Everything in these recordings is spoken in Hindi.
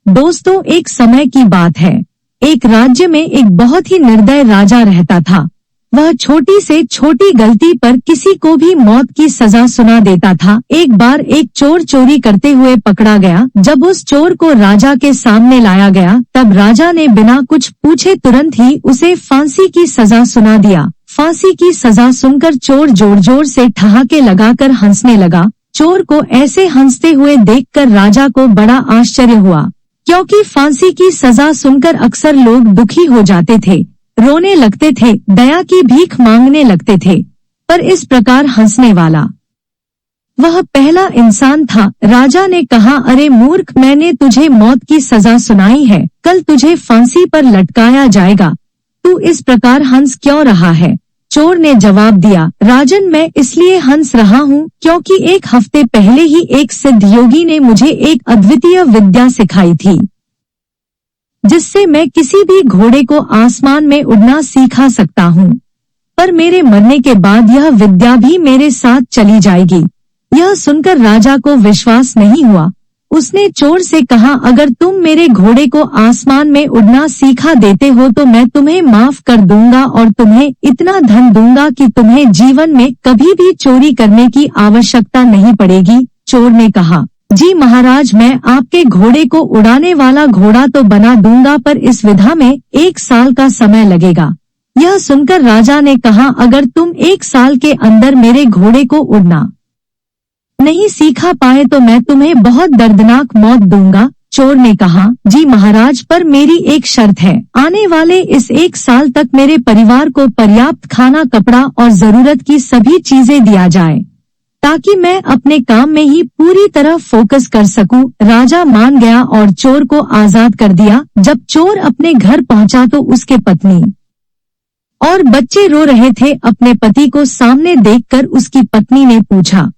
दोस्तों, एक समय की बात है। एक राज्य में एक बहुत ही निर्दय राजा रहता था। वह छोटी से छोटी गलती पर किसी को भी मौत की सजा सुना देता था। एक बार एक चोर चोरी करते हुए पकड़ा गया। जब उस चोर को राजा के सामने लाया गया, तब राजा ने बिना कुछ पूछे तुरंत ही उसे फांसी की सजा सुना दिया। फांसी की सजा सुनकर चोर जोर जोर से ठहाके लगाकर हंसने लगा। चोर को ऐसे हंसते हुए देखकर राजा को बड़ा आश्चर्य हुआ, क्योंकि फांसी की सजा सुनकर अक्सर लोग दुखी हो जाते थे, रोने लगते थे, दया की भीख मांगने लगते थे, पर इस प्रकार हंसने वाला वह पहला इंसान था। राजा ने कहा, अरे मूर्ख, मैंने तुझे मौत की सजा सुनाई है, कल तुझे फांसी पर लटकाया जाएगा, तू इस प्रकार हंस क्यों रहा है? चोर ने जवाब दिया, राजन, मैं इसलिए हंस रहा हूँ क्योंकि एक हफ्ते पहले ही एक सिद्ध योगी ने मुझे एक अद्वितीय विद्या सिखाई थी, जिससे मैं किसी भी घोड़े को आसमान में उड़ना सिखा सकता हूँ। पर मेरे मरने के बाद यह विद्या भी मेरे साथ चली जाएगी। यह सुनकर राजा को विश्वास नहीं हुआ। उसने चोर से कहा, अगर तुम मेरे घोड़े को आसमान में उड़ना सिखा देते हो तो मैं तुम्हें माफ कर दूंगा और तुम्हें इतना धन दूंगा कि तुम्हें जीवन में कभी भी चोरी करने की आवश्यकता नहीं पड़ेगी। चोर ने कहा, जी महाराज, मैं आपके घोड़े को उड़ाने वाला घोड़ा तो बना दूंगा, पर इस विधा में 1 साल का समय लगेगा। यह सुनकर राजा ने कहा, अगर तुम 1 साल के अंदर मेरे घोड़े को उड़ना नहीं सीखा पाए तो मैं तुम्हें बहुत दर्दनाक मौत दूंगा। चोर ने कहा, जी महाराज, पर मेरी एक शर्त है, आने वाले इस 1 साल तक मेरे परिवार को पर्याप्त खाना, कपड़ा और जरूरत की सभी चीजें दिया जाए, ताकि मैं अपने काम में ही पूरी तरह फोकस कर सकूं। राजा मान गया और चोर को आजाद कर दिया। जब चोर अपने घर पहुंचा तो उसके पत्नी और बच्चे रो रहे थे। अपने पति को सामने देखकर उसकी पत्नी ने पूछा,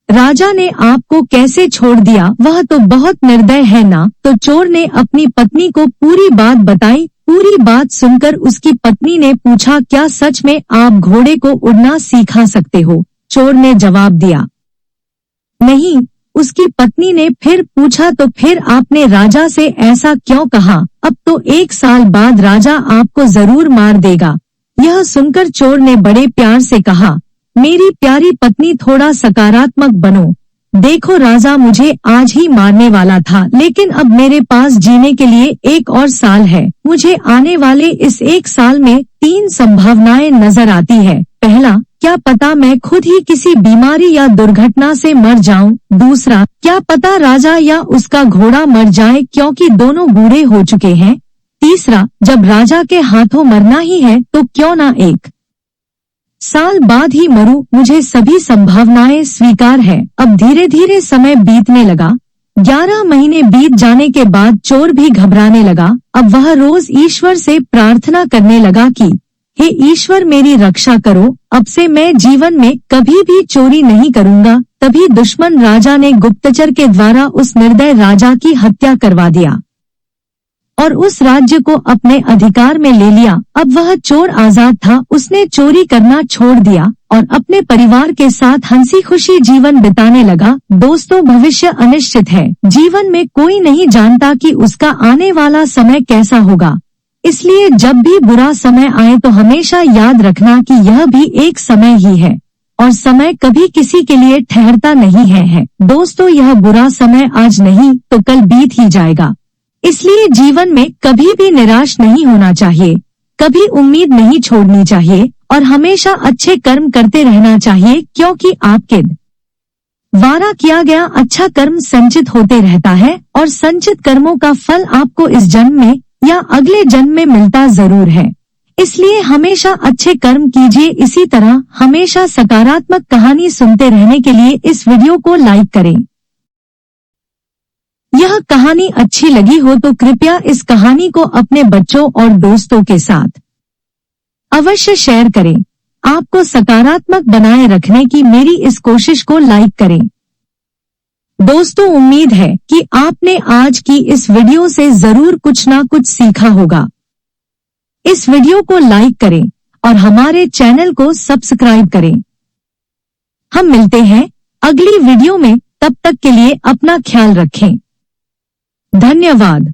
राजा ने आपको कैसे छोड़ दिया? वह तो बहुत निर्दय है ना? तो चोर ने अपनी पत्नी को पूरी बात बताई। पूरी बात सुनकर उसकी पत्नी ने पूछा, क्या सच में आप घोड़े को उड़ना सिखा सकते हो? चोर ने जवाब दिया, नहीं। उसकी पत्नी ने फिर पूछा, तो फिर आपने राजा से ऐसा क्यों कहा? अब तो 1 साल बाद राजा आपको जरूर मार देगा। यह सुनकर चोर ने बड़े प्यार से कहा, मेरी प्यारी पत्नी, थोड़ा सकारात्मक बनो। देखो, राजा मुझे आज ही मारने वाला था, लेकिन अब मेरे पास जीने के लिए 1 और साल है। मुझे आने वाले इस 1 साल में 3 संभावनाएं नजर आती है। पहला, क्या पता मैं खुद ही किसी बीमारी या दुर्घटना से मर जाऊं। दूसरा, क्या पता राजा या उसका घोड़ा मर जाए, क्योंकि दोनों बूढ़े हो चुके हैं। तीसरा, जब राजा के हाथों मरना ही है तो क्यों ना 1 साल बाद ही मरूं। मुझे सभी संभावनाएं स्वीकार है। अब धीरे धीरे समय बीतने लगा। 11 महीने बीत जाने के बाद चोर भी घबराने लगा। अब वह रोज ईश्वर से प्रार्थना करने लगा कि हे ईश्वर, मेरी रक्षा करो, अब से मैं जीवन में कभी भी चोरी नहीं करूंगा। तभी दुश्मन राजा ने गुप्तचर के द्वारा उस निर्दय राजा की हत्या करवा दिया और उस राज्य को अपने अधिकार में ले लिया। अब वह चोर आजाद था। उसने चोरी करना छोड़ दिया और अपने परिवार के साथ हंसी खुशी जीवन बिताने लगा। दोस्तों, भविष्य अनिश्चित है। जीवन में कोई नहीं जानता कि उसका आने वाला समय कैसा होगा। इसलिए जब भी बुरा समय आए तो हमेशा याद रखना कि यह भी एक समय ही है और समय कभी किसी के लिए ठहरता नहीं है। दोस्तों, यह बुरा समय आज नहीं तो कल बीत ही जाएगा। इसलिए जीवन में कभी भी निराश नहीं होना चाहिए, कभी उम्मीद नहीं छोड़नी चाहिए और हमेशा अच्छे कर्म करते रहना चाहिए, क्योंकि आपके द्वारा किया गया अच्छा कर्म संचित होते रहता है और संचित कर्मों का फल आपको इस जन्म में या अगले जन्म में मिलता जरूर है। इसलिए हमेशा अच्छे कर्म कीजिए। इसी तरह हमेशा सकारात्मक कहानी सुनते रहने के लिए इस वीडियो को लाइक करें। यह कहानी अच्छी लगी हो तो कृपया इस कहानी को अपने बच्चों और दोस्तों के साथ अवश्य शेयर करें। आपको सकारात्मक बनाए रखने की मेरी इस कोशिश को लाइक करें। दोस्तों, उम्मीद है कि आपने आज की इस वीडियो से जरूर कुछ ना कुछ सीखा होगा। इस वीडियो को लाइक करें और हमारे चैनल को सब्सक्राइब करें। हम मिलते हैं अगली वीडियो में। तब तक के लिए अपना ख्याल रखें। धन्यवाद।